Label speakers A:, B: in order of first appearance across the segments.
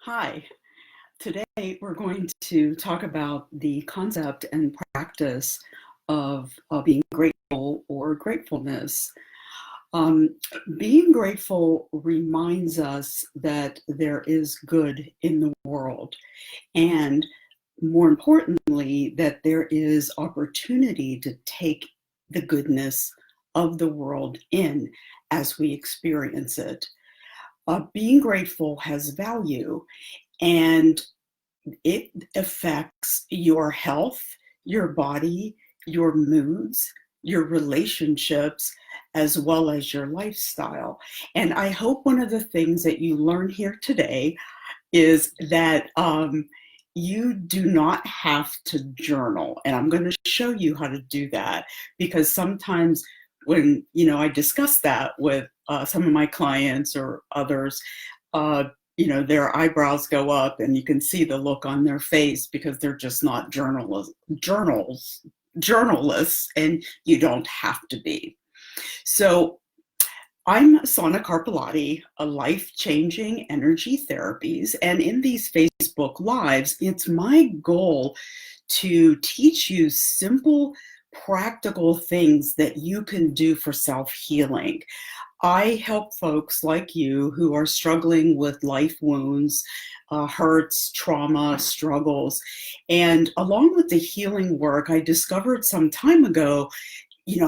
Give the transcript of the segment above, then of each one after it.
A: Hi, today we're going to talk about the concept and practice of being grateful or gratefulness. Um, Being grateful reminds us that there is good in the world, and more importantly, that there is opportunity to take the goodness of the world in as we experience it. Being grateful has value, and it affects your health, your body, your moods, your relationships, as well as your lifestyle. And I hope one of the things that you learn here today is that you do not have to journal. And I'm going to show you how to do that, because sometimes when I discuss that with some of my clients or others, uh, their eyebrows go up and you can see the look on their face because they're just not journalists, and you don't have to be. So I'm Sanna Carapellotti, a life-changing energy therapies, and in these Facebook Lives, it's my goal to teach you simple, practical things that you can do for self-healing. I help folks like you who are struggling with life wounds, hurts, trauma, struggles. And along with the healing work, I discovered some time ago,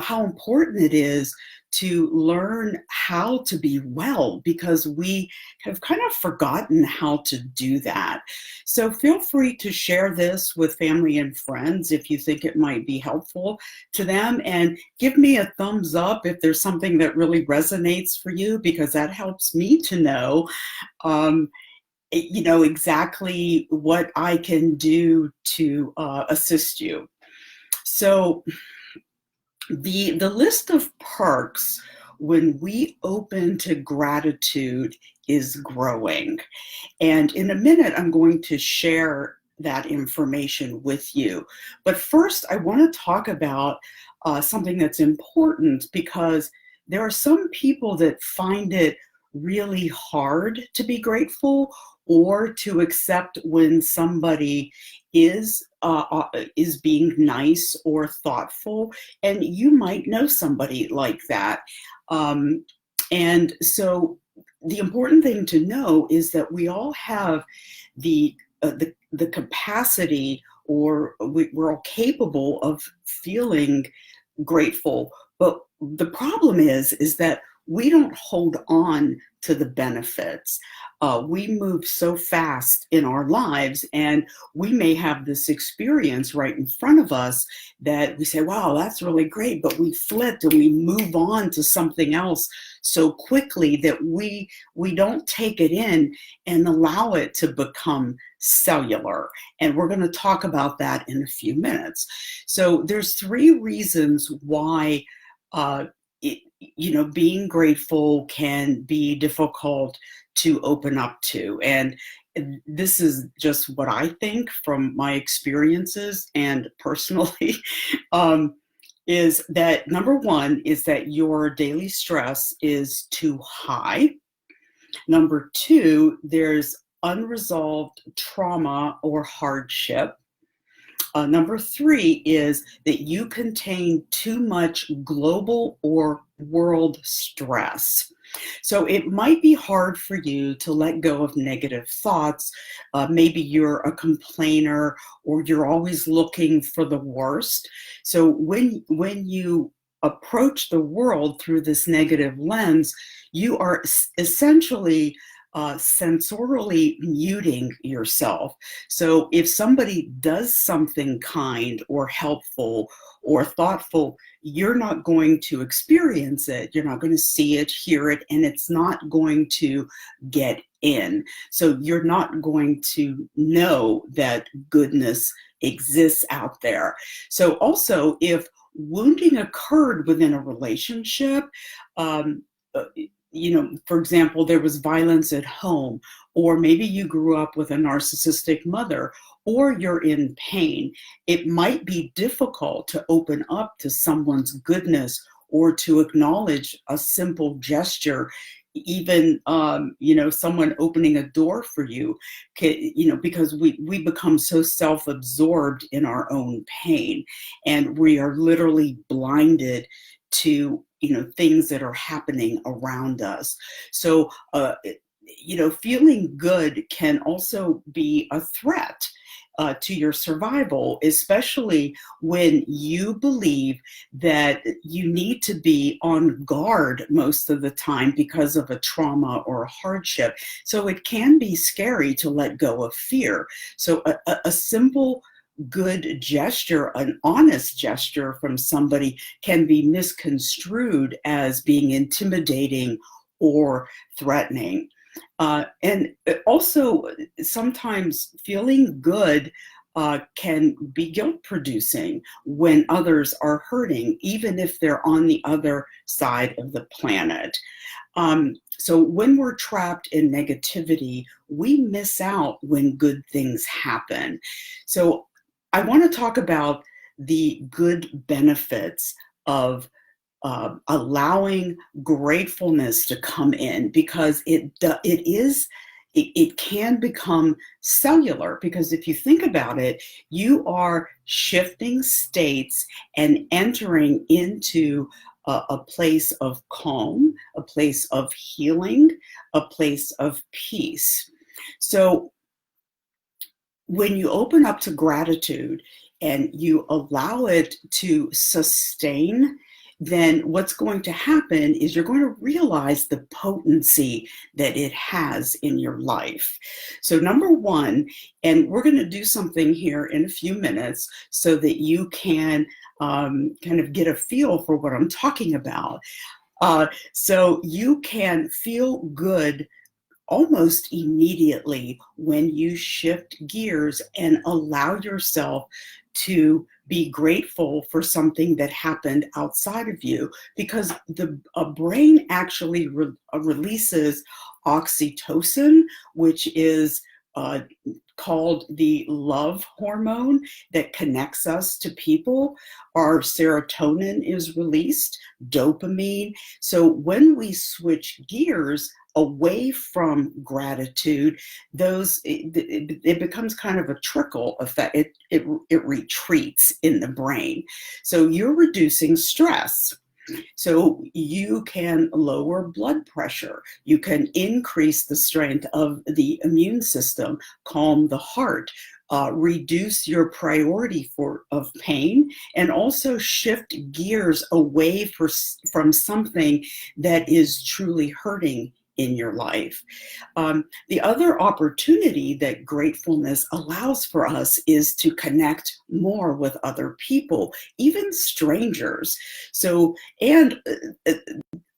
A: how important it is to learn how to be well, because we have kind of forgotten how to do that. So feel free to share this with family and friends if you think it might be helpful to them, and give me a thumbs up if there's something that really resonates for you, because that helps me to know exactly what I can do to assist you. So the list of perks when we open to gratitude is growing. And in a minute, I'm going to share that information with you. But first, I want to talk about something that's important, because there are some people that find it really hard to be grateful or to accept when somebody is being nice or thoughtful, and you might know somebody like that. And so the important thing to know is that we all have the capacity, or we're all capable of feeling grateful. But the problem is that we don't hold on to the benefits. We move so fast in our lives, and we may have this experience right in front of us that we say, wow, that's really great, but we flit and we move on to something else so quickly that we don't take it in and allow it to become cellular. And we're going to talk about that in a few minutes. So there's 3 reasons why being grateful can be difficult to open up to. And this is just what I think from my experiences and personally, is that number 1 is that your daily stress is too high. Number 2, there's unresolved trauma or hardship. Number 3 is that you contain too much global or world stress. So it might be hard for you to let go of negative thoughts. Maybe you're a complainer, or you're always looking for the worst. So when you approach the world through this negative lens, you are essentially sensorily muting yourself. So if somebody does something kind or helpful or thoughtful, you're not going to experience it. You're not going to see it, hear it, and it's not going to get in. So you're not going to know that goodness exists out there. So also, if wounding occurred within a relationship, for example, there was violence at home, or maybe you grew up with a narcissistic mother, or you're in pain, it might be difficult to open up to someone's goodness or to acknowledge a simple gesture, even someone opening a door for you, because we become so self-absorbed in our own pain, and we are literally blinded to things that are happening around us. So feeling good can also be a threat to your survival, especially when you believe that you need to be on guard most of the time because of a trauma or a hardship. So it can be scary to let go of fear. So a simple good gesture, an honest gesture from somebody, can be misconstrued as being intimidating or threatening. And also, sometimes feeling good can be guilt producing when others are hurting, even if they're on the other side of the planet. So when we're trapped in negativity, we miss out when good things happen. So I want to talk about the good benefits of allowing gratefulness to come in, because it can become cellular. Because if you think about it, you are shifting states and entering into a place of calm, a place of healing, a place of peace. So when you open up to gratitude and you allow it to sustain, then what's going to happen is you're going to realize the potency that it has in your life. So number one, and we're going to do something here in a few minutes so that you can kind of get a feel for what I'm talking about. So you can feel good almost immediately when you shift gears and allow yourself to be grateful for something that happened outside of you, because the brain actually releases oxytocin, which is called the love hormone that connects us to people. Our serotonin is released, dopamine. So when we switch gears away from gratitude, it becomes kind of a trickle effect. It retreats in the brain. So you're reducing stress. So you can lower blood pressure. You can increase the strength of the immune system, calm the heart, reduce your priority of pain, and also shift gears away from something that is truly hurting in your life. The other opportunity that gratefulness allows for us is to connect more with other people, even strangers. So, and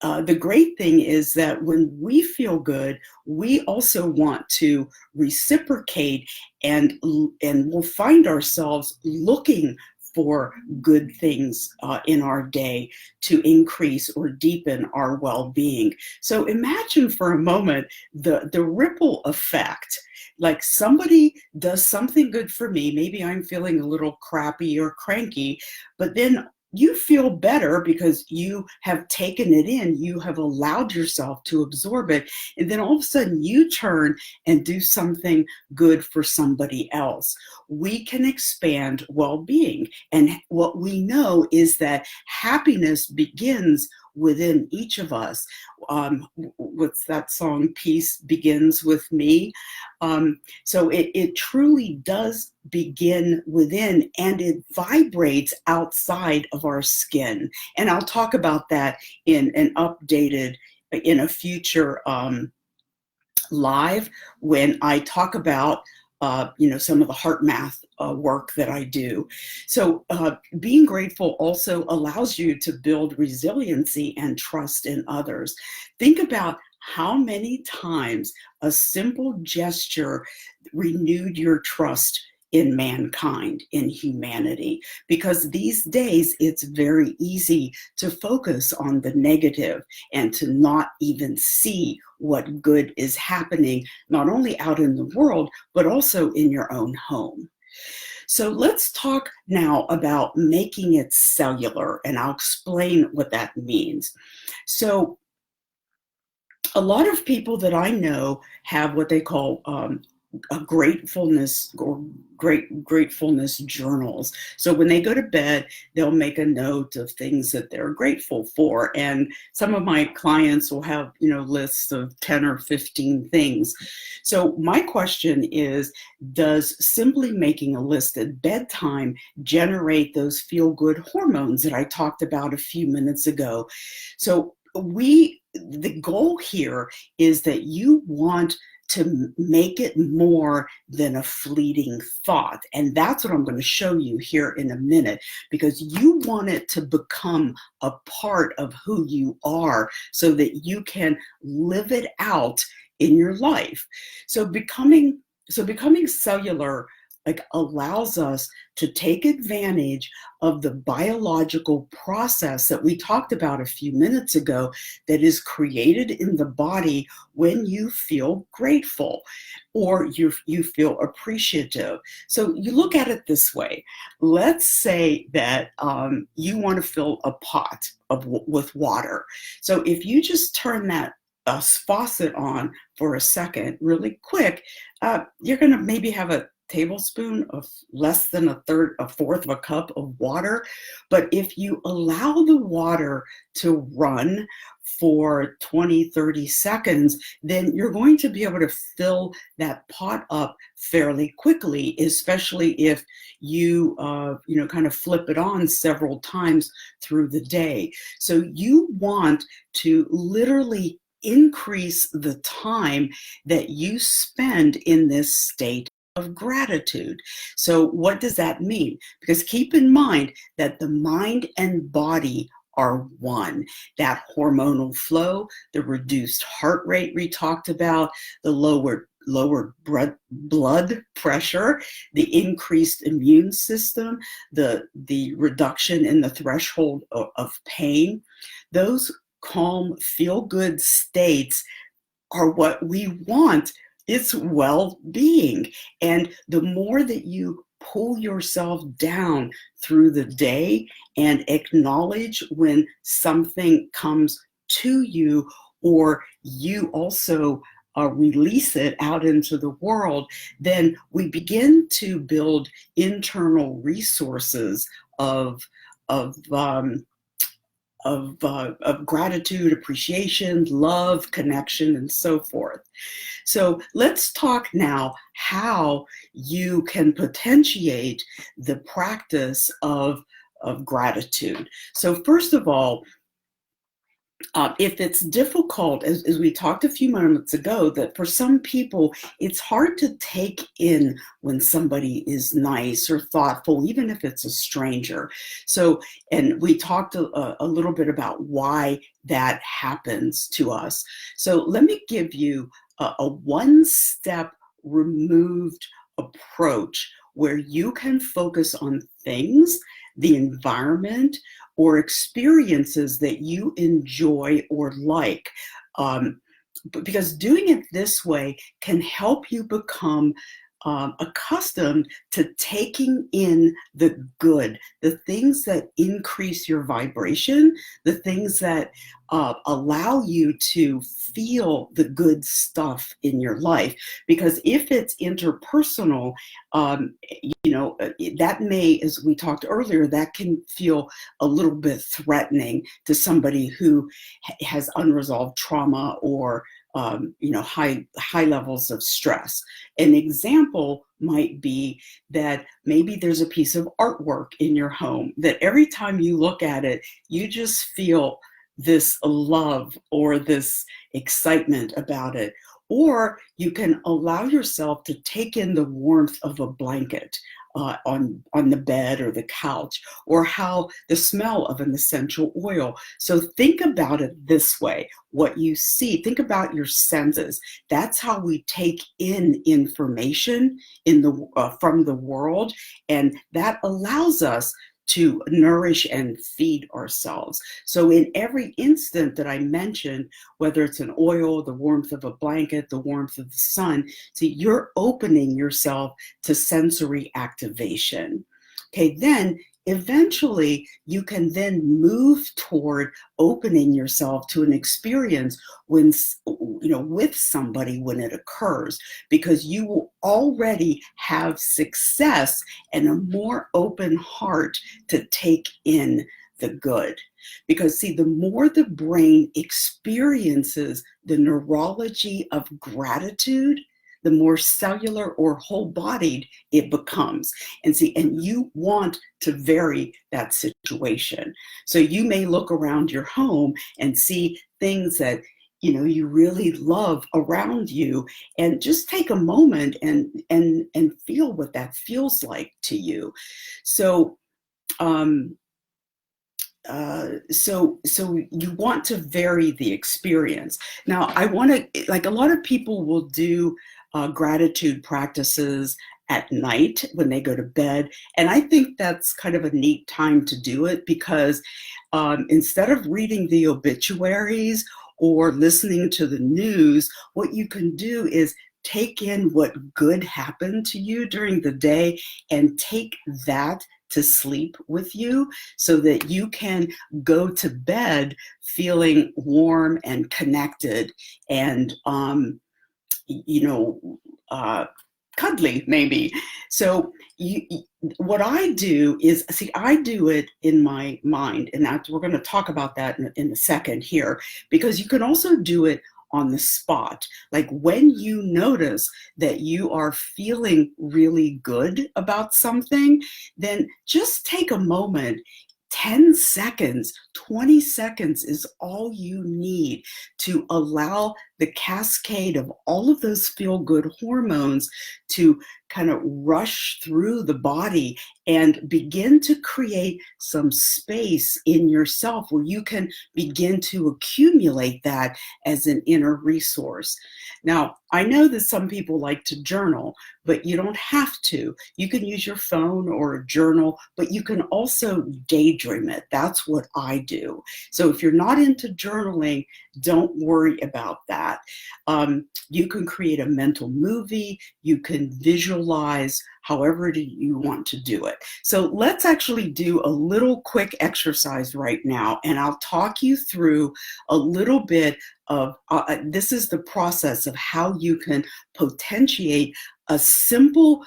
A: the great thing is that when we feel good, we also want to reciprocate, and we'll find ourselves looking for good things in our day to increase or deepen our well-being. So imagine for a moment the ripple effect. Like somebody does something good for me, maybe I'm feeling a little crappy or cranky, but then you feel better because you have taken it in, you have allowed yourself to absorb it, and then all of a sudden you turn and do something good for somebody else. We can expand well-being, and what we know is that happiness begins within each of us. What's that song, Peace Begins With Me? So it truly does begin within, and it vibrates outside of our skin. And I'll talk about that in a future live, when I talk about some of the HeartMath work that I do. So being grateful also allows you to build resiliency and trust in others. Think about how many times a simple gesture renewed your trust in mankind, in humanity, because these days it's very easy to focus on the negative and to not even see what good is happening, not only out in the world, but also in your own home. So let's talk now about making it cellular, and I'll explain what that means. So a lot of people that I know have what they call a gratefulness or gratefulness journals. So when they go to bed, they'll make a note of things that they're grateful for. And some of my clients will have, lists of 10 or 15 things. So my question is, does simply making a list at bedtime generate those feel good hormones that I talked about a few minutes ago? So the goal here is that you want to make it more than a fleeting thought. And that's what I'm going to show you here in a minute, because you want it to become a part of who you are so that you can live it out in your life. So becoming cellular allows us to take advantage of the biological process that we talked about a few minutes ago that is created in the body when you feel grateful or you feel appreciative. So you look at it this way. Let's say that you want to fill a pot with water. So if you just turn that faucet on for a second really quick, you're going to maybe have a tablespoon of less than a fourth of a cup of water. But if you allow the water to run for 20, 30 seconds, then you're going to be able to fill that pot up fairly quickly, especially if you, kind of flip it on several times through the day. So you want to literally increase the time that you spend in this state of gratitude. So what does that mean? Because keep in mind that the mind and body are one. That hormonal flow, the reduced heart rate we talked about, the lower blood pressure, the increased immune system, the reduction in the threshold of pain, those calm, feel-good states are what we want. It's well-being. And the more that you pull yourself down through the day and acknowledge when something comes to you, or you also release it out into the world, then we begin to build internal resources of gratitude, appreciation, love, connection, and so forth. So let's talk now how you can potentiate the practice of gratitude. So first of all, if it's difficult, as we talked a few moments ago, that for some people, it's hard to take in when somebody is nice or thoughtful, even if it's a stranger. So, and we talked a little bit about why that happens to us. So let me give you a one-step removed approach where you can focus on things, the environment, or experiences that you enjoy or like. Because doing it this way can help you become accustomed to taking in the good, the things that increase your vibration, the things that allow you to feel the good stuff in your life. Because if it's interpersonal, that may, as we talked earlier, that can feel a little bit threatening to somebody who has unresolved trauma or high levels of stress. An example might be that maybe there's a piece of artwork in your home that every time you look at it, you just feel this love or this excitement about it. Or you can allow yourself to take in the warmth of a blanket on the bed or the couch, or how the smell of an essential oil. So think about it this way. What you see, think about your senses. That's how we take in information from the world, and that allows us to nourish and feed ourselves. So in every instant that I mentioned, whether it's an oil, the warmth of a blanket, the warmth of the sun, see, you're opening yourself to sensory activation. Okay, then eventually you can then move toward opening yourself to an experience when, with somebody when it occurs, because you will already have success and a more open heart to take in the good. Because see, the more the brain experiences the neurology of gratitude, the more cellular or whole-bodied it becomes. And see, and you want to vary that situation. So you may look around your home and see things that you really love around you, and just take a moment and feel what that feels like to you. So so you want to vary the experience. Now, I want to, like, a lot of people will do gratitude practices at night when they go to bed. And I think that's kind of a neat time to do it, because instead of reading the obituaries or listening to the news, what you can do is take in what good happened to you during the day and take that to sleep with you, so that you can go to bed feeling warm and connected and cuddly, maybe. So what I do is, see, I do it in my mind, and we're going to talk about that in a second here, because you can also do it on the spot. Like when you notice that you are feeling really good about something, then just take a moment. 10 seconds, 20 seconds is all you need to allow the cascade of all of those feel-good hormones to kind of rush through the body and begin to create some space in yourself where you can begin to accumulate that as an inner resource. Now, I know that some people like to journal, but you don't have to. You can use your phone or a journal, but you can also daydream it. That's what I do. So if you're not into journaling, don't worry about that. You can create a mental movie. You can visualize, however you want to do it. So let's actually do a little quick exercise right now, and I'll talk you through a little bit of, this is the process of how you can potentiate a simple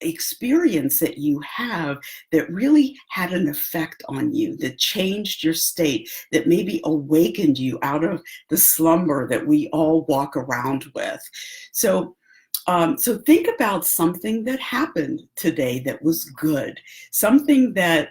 A: experience that you have that really had an effect on you, that changed your state, that maybe awakened you out of the slumber that we all walk around with. So think about something that happened today that was good, something that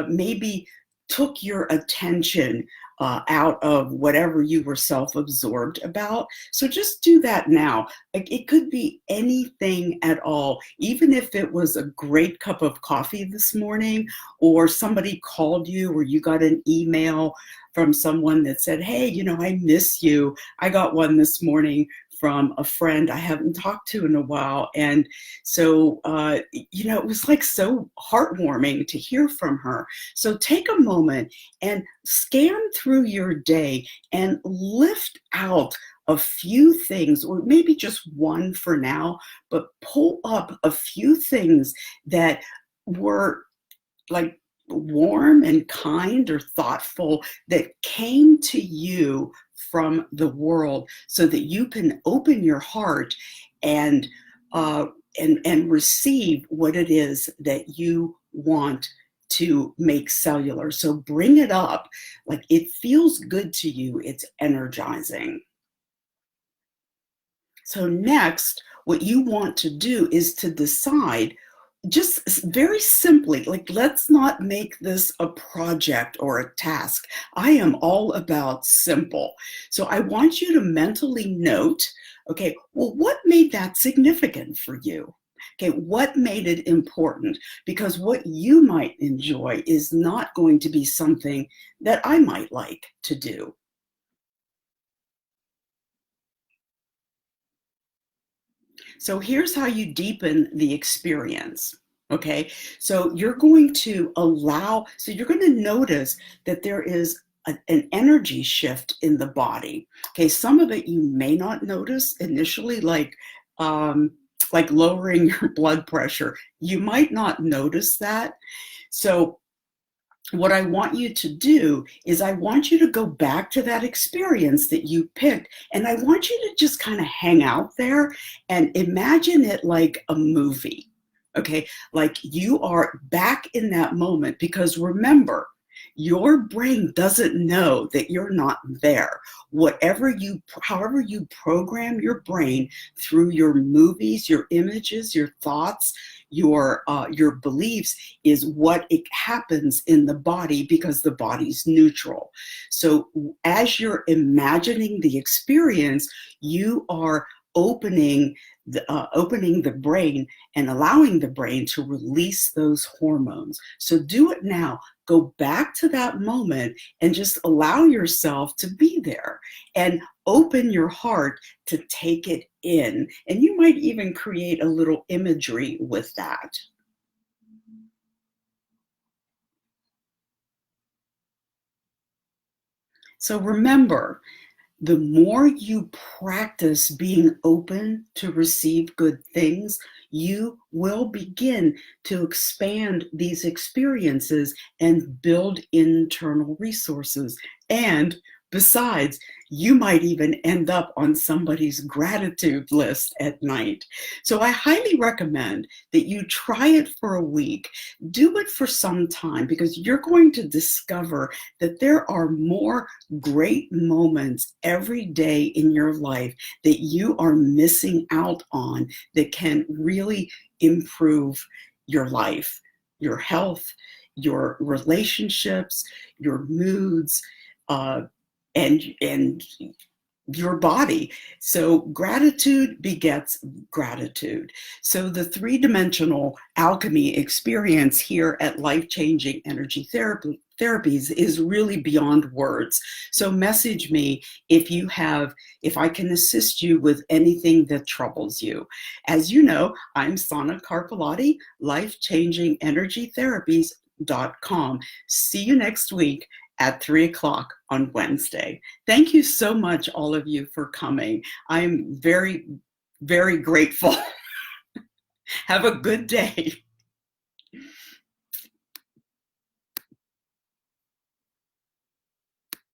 A: maybe took your attention out of whatever you were self-absorbed about. So just do that now. Like, it could be anything at all, even if it was a great cup of coffee this morning, or somebody called you, or you got an email from someone that said, hey, I miss you. I got one this morning from a friend I haven't talked to in a while. And so, it was like so heartwarming to hear from her. So take a moment and scan through your day and lift out a few things, or maybe just one for now, but pull up a few things that were like warm and kind or thoughtful, that came to you from the world, so that you can open your heart and receive what it is that you want to make cellular. So bring it up. Like, it feels good to you. It's energizing. So next, what you want to do is to decide, just very simply, like, let's not make this a project or a task. I am all about simple. So I want you to mentally note, okay, well, what made that significant for you? Okay, what made it important? Because what you might enjoy is not going to be something that I might like to do. So here's how you deepen the experience. Okay, so you're going to you're going to notice that there is an energy shift in the body. Okay, some of it you may not notice initially, like lowering your blood pressure. You might not notice that. So what I want you to do is I want you to go back to that experience that you picked, and I want you to just kind of hang out there and imagine it like a movie. Okay, like you are back in that moment, because remember, your brain doesn't know that you're not there. However you program your brain through your movies, your images, your thoughts, your beliefs, is what it happens in the body, because the body's neutral. So as you're imagining the experience, you are opening the brain and allowing the brain to release those hormones. So do it now. Go back to that moment and just allow yourself to be there, and open your heart to take it in. And you might even create a little imagery with that. So remember, the more you practice being open to receive good things, you will begin to expand these experiences and build internal resources. And besides, you might even end up on somebody's gratitude list at night. So I highly recommend that you try it for a week. Do it for some time, because you're going to discover that there are more great moments every day in your life that you are missing out on, that can really improve your life, your health, your relationships, your moods, uh, and your body. So gratitude begets gratitude. So the three-dimensional alchemy experience here at Life Changing Energy Therapies is really beyond words. So message me if I can assist you with anything that troubles you. As you know, I'm Sanna Carapellotti, Life Changing Energy Therapies.com. See you next week at 3 o'clock on Wednesday. Thank you so much, all of you, for coming. I'm very, very grateful. Have a good day.